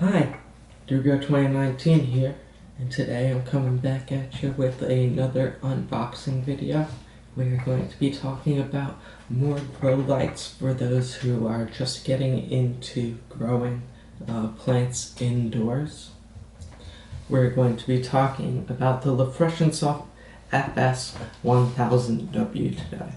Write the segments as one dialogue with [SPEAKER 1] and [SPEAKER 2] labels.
[SPEAKER 1] Hi, Durgo 2019 here, and today I'm coming back at you with another unboxing video. We're going to be talking about more grow lights for those who are just getting into growing plants indoors. We're going to be talking about the Lefreshinsoft FS1000w today.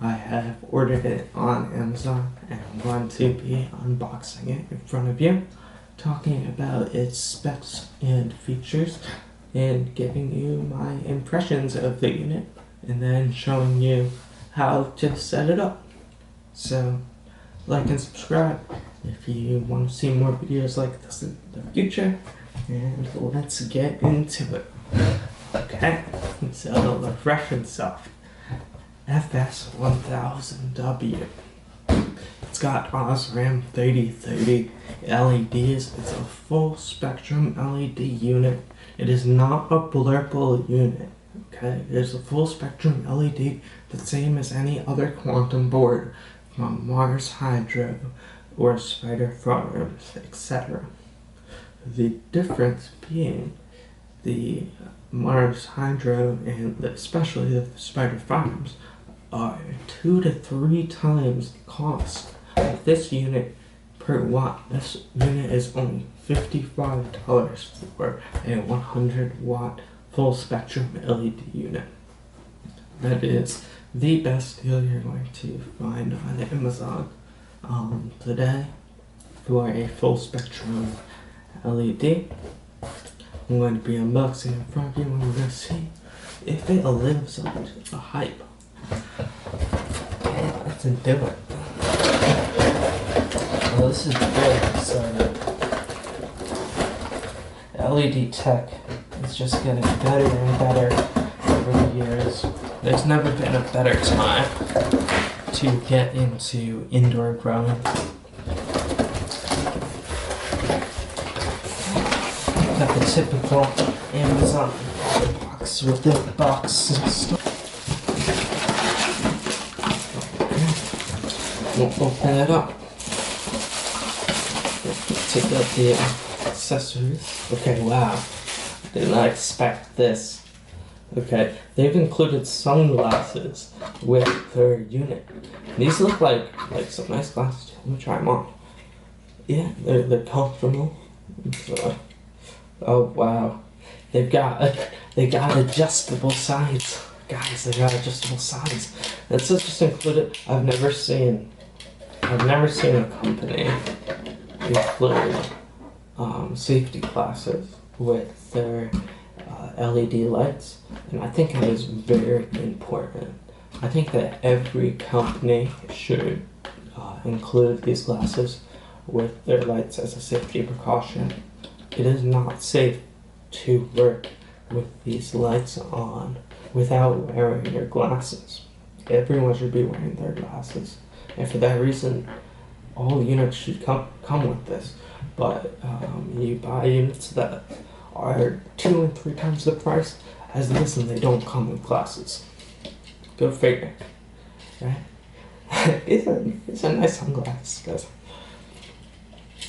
[SPEAKER 1] I have ordered it on Amazon and I'm going to be unboxing it in front of you, talking about its specs and features and giving you my impressions of the unit and then showing you how to set it up. So like and subscribe if you want to see more videos like this in the future, and let's get into it. Okay, so the Lefreshinsoft FS1000w. It's got Osram 3030 LEDs. It's a full spectrum LED unit. It is not a blurple unit. Okay, it is a full spectrum LED, the same as any other quantum board from Mars Hydro or Spider Farms, etc. The difference being the Mars Hydro and especially the Spider Farms are 2 to 3 times the cost of this unit per watt. This unit is only $55 for a 100 watt full spectrum LED unit. That is the best deal you're going to find on Amazon today for a full spectrum LED. I'm going to be unboxing in front of you and we're going to see if it lives up to the hype. Okay, let's do it. Well, this is very exciting. LED tech is just getting better and better over the years. There's never been a better time to get into indoor growing. Got the typical Amazon box with the box and stuff. We'll open it up. Take out the accessories. Okay, wow. Did not expect this. Okay, they've included sunglasses with their unit. These look like some nice glasses. Let me try them on. Yeah, they're comfortable. Oh wow, they got adjustable sides, guys. They got adjustable sides. This is just included. I've never seen a company include safety glasses with their LED lights, and I think it is very important. I think that every company should include these glasses with their lights as a safety precaution. It is not safe to work with these lights on without wearing your glasses. Everyone should be wearing their glasses, and for that reason, all units should come with this. But you buy units that are 2 and 3 times the price as this, and they don't come with glasses. Go figure, right? It's a nice sunglasses, guys.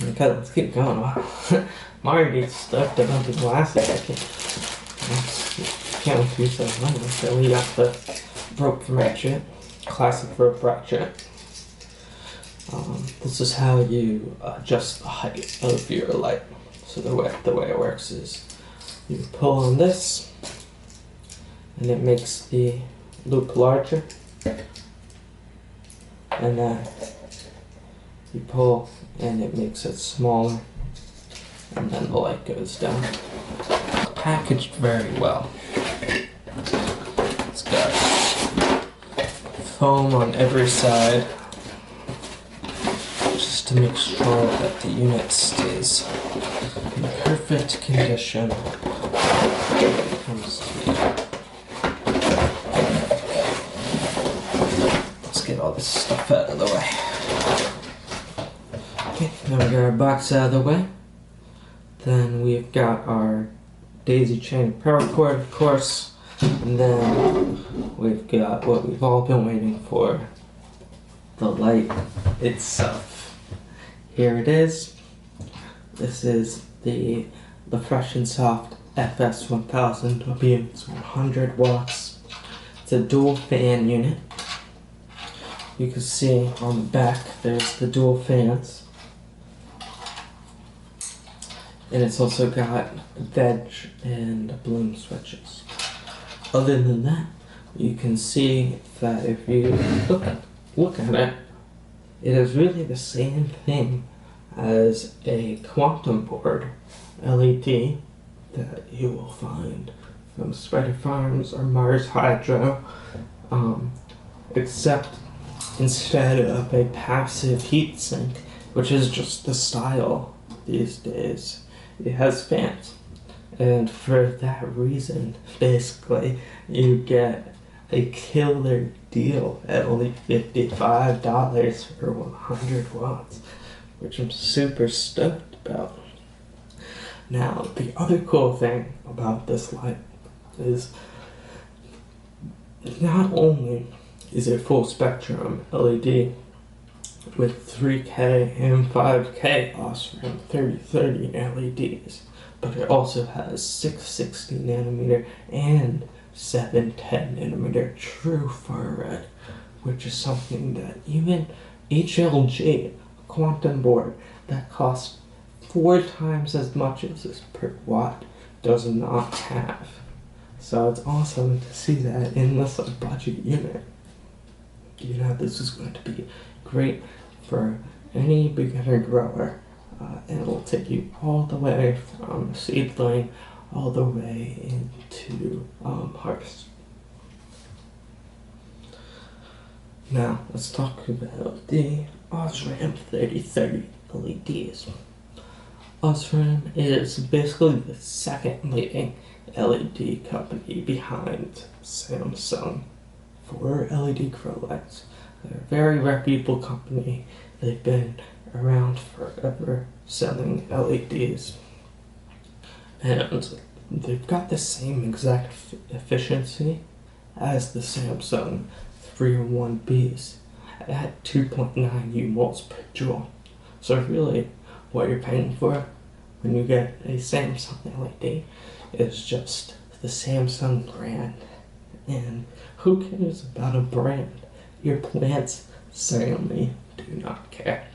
[SPEAKER 1] Okay, let's keep going. I'm already stuffed up the glasses. I can't wait to use those ones. So we got the rope ratchet, classic rope ratchet. This is how you adjust the height of your light. So the way it works is you pull on this, and it makes the loop larger, and then you pull and it makes it smaller, and then the light goes down. Packaged very well. It's got foam on every side just to make sure that the unit stays in perfect condition when it comes to let's get all this stuff out of the way. Okay, now we got our box out of the way. Then we've got our daisy chain power cord, of course. And then we've got what we've all been waiting for, the light itself. Here it is. This is the Lefreshinsoft FS1000w. It's 100 watts. It's a dual fan unit. You can see on the back there's the dual fans. And it's also got veg and bloom switches. Other than that, you can see that if you look at it, it is really the same thing as a quantum board LED that you will find from Spider Farms or Mars Hydro, except instead of a passive heatsink, which is just the style these days, it has fans. And for that reason, basically, you get a killer deal at only $55 for 100 watts, which I'm super stoked about. Now, the other cool thing about this light is not only is it full spectrum LED with 3K and 5K OSRAM 3030 LEDs, but it also has 660 nanometer and 710 nanometer true far red, which is something that even HLG, a quantum board that costs 4 times as much as this per watt, does not have. So it's awesome to see that in this budget unit. You know, this is going to be great for any beginner grower, and it'll take you all the way from seedling all the way into harvest. Now let's talk about the OSRAM 3030 LEDs. OSRAM is basically the second leading LED company behind Samsung for LED grow lights. They're a very reputable company. They've been around forever selling LEDs. And they've got the same exact efficiency as the Samsung 301Bs at 2.9 U-moles per joule. So really, what you're paying for when you get a Samsung LED is just the Samsung brand. And who cares about a brand? Your plants certainly do not care.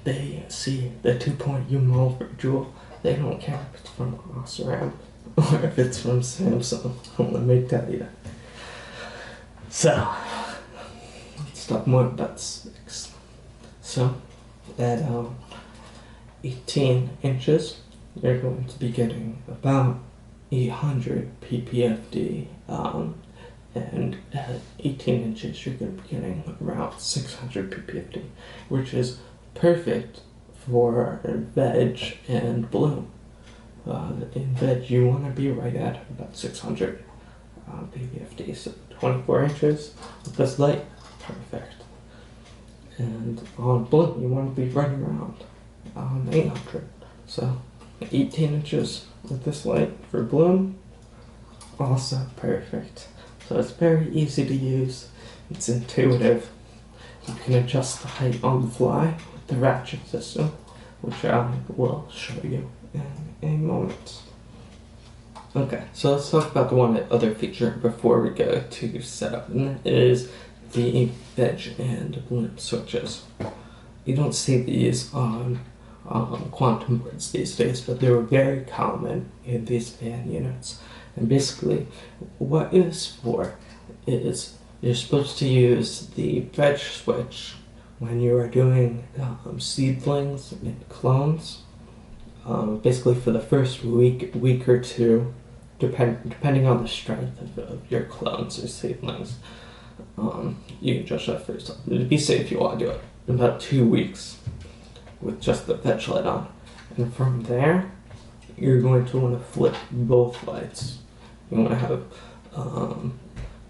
[SPEAKER 1] They see the 2.0 U-mole per joule. They don't care if it's from OSRAM or if it's from Samsung. Let me tell you. So, let's talk more about specs. So, at 18 inches, you're going to be getting about 800 ppfd, and at 18 inches, you're going to be getting around 600 ppfd, which is perfect for veg and bloom. In veg, you want to be right at about 600 ppfd, so 24 inches with this light, perfect. And on bloom, you want to be right around 800. So 18 inches with this light for bloom, also perfect. So it's very easy to use, it's intuitive. You can adjust the height on the fly with the ratchet system, which I will show you in a moment. Okay, so let's talk about the one other feature before we go to setup, and that is the veg and bloom switches. You don't see these on quantum boards these days, but they were very common in these fan units. And basically, what it is for is you're supposed to use the veg switch when you are doing seedlings and clones. Basically, for the first week or two, depending on the strength of your clones or seedlings, you can judge that first. To be safe, you want to do it in about 2 weeks with just the veg light on, and from there, you're going to want to flip both lights. You want to have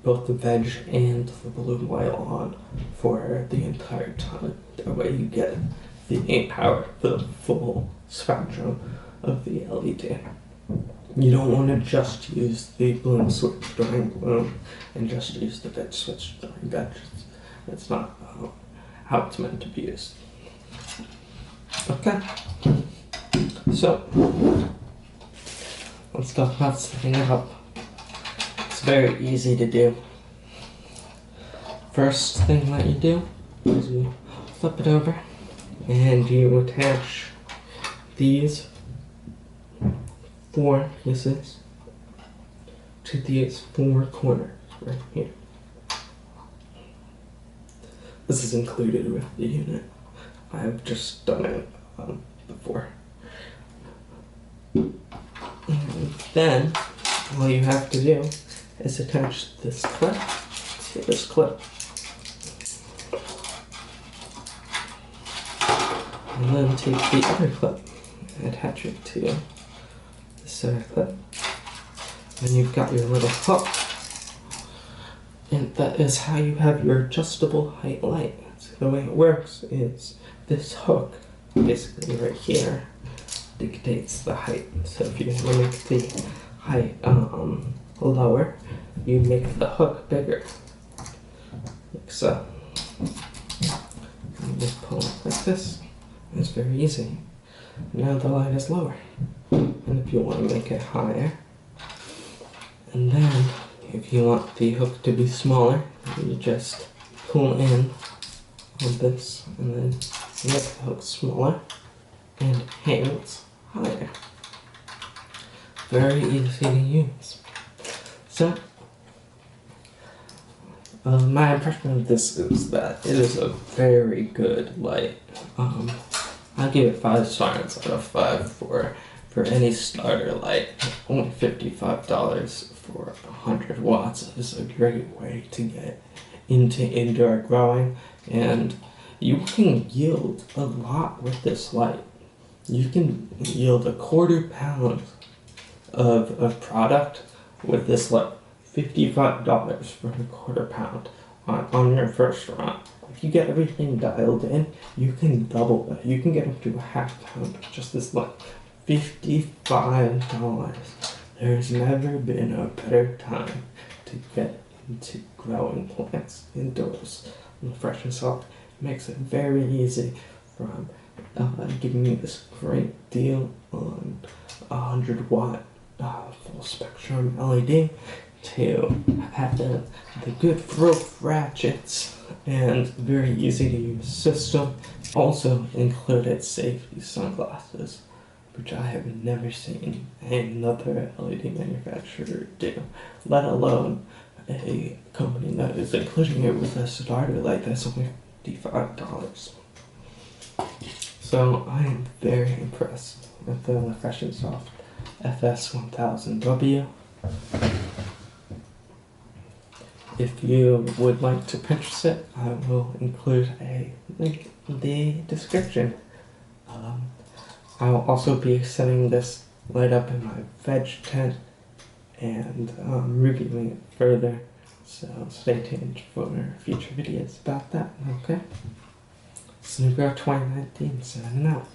[SPEAKER 1] both the veg and the bloom light on for the entire time. That way you get the power for the full spectrum of the LED. You don't want to just use the bloom switch during bloom and just use the veg switch during veg. That's not how it's meant to be used. Okay, so let's talk about setting it up. It's very easy to do. First thing that you do is you flip it over and you attach these 4 pieces to these 4 corners right here. This is included with the unit. I've just done it before. And then all you have to do is attach this clip to this clip. And then take the other clip and attach it to this other clip. And you've got your little hook. And that is how you have your adjustable height light. So the way it works is this hook, basically right here, dictates the height. So if you want to make the height lower, you make the hook bigger, like so. You just pull it like this. It's very easy. Now the light is lower. And if you want to make it higher, and then if you want the hook to be smaller, you just pull in on this and then make the hook smaller and hangs higher. Very easy to use. So, my impression of this is that it is a very good light. I'll give it 5 stars out of 5 for any starter light. Only $55 for 100 watts is a great way to get into indoor growing, and you can yield a lot with this light. You can yield a quarter pound of product with this light. $55 for a quarter pound on your first run. If you get everything dialed in, you can double that. You can get up to a half pound with just this light. $55. There's never been a better time to get into growing plants indoors. Lefreshinsoft makes it very easy from giving you this great deal on 100 watt full spectrum LED to having the good rope ratchets and very easy to use system. Also included safety sunglasses, which I have never seen another LED manufacturer do, let alone a company that is including it with a starter light that's only $55. So I am very impressed with the Lefreshinsoft FS1000w. If you would like to purchase it, I will include a link in the description. I'll also be setting this light up in my veg tent and reviewing it further, so stay tuned for future videos about that, okay? Snoop Girl 2019 signing out.